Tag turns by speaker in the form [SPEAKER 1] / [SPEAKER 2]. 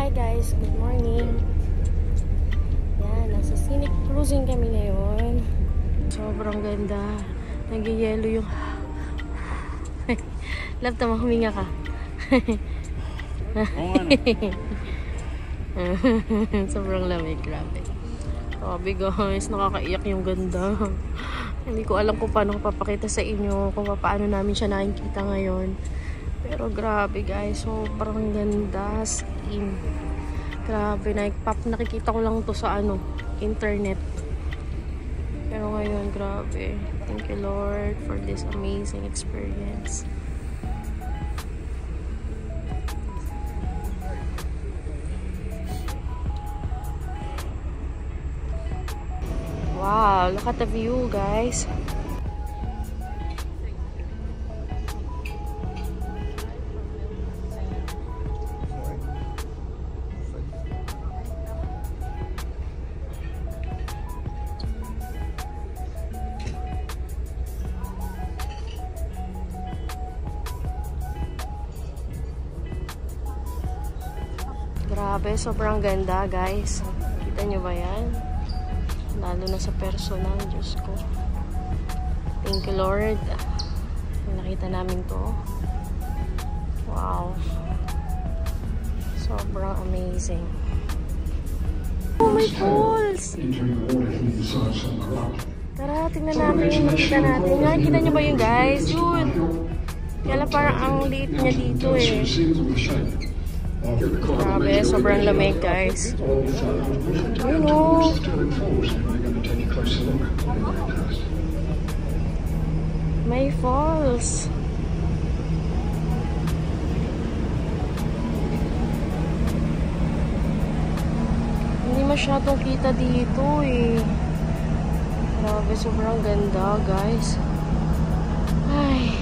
[SPEAKER 1] Hi guys, good morning. Yan, nasa scenic cruising kami ngayon. Sobrang ganda. Nag-yellow yung... Love tama, huminga ka. Sobrang lamig, grabe. Grabe guys, nakakaiyak yung ganda. Hindi ko alam kung paano ko papakita sa inyo, kung paano namin siya nakikita ngayon. Pero grabe guys, sobrang ganda as in. Grabe, nakikita ko lang to sa internet. Pero ngayon, grabe. Thank you Lord for this amazing experience. Wow, look at the view guys. Grabe, sobrang ganda guys. Kita nyo ba yan? Lalo na sa personal, Diyos ko. Thank you Lord. Nakita namin to. Wow. Sobrang amazing. Oh my falls! Tara, tingnan natin yung makita natin. Nakikita nyo ba yun guys? Yun! Kaya lang parang ang liit niya dito eh. Grabe, sobrang lamig guys. Yun o. May falls. Hindi masyadong kita dito eh. Grabe, sobrang ganda guys. Ay.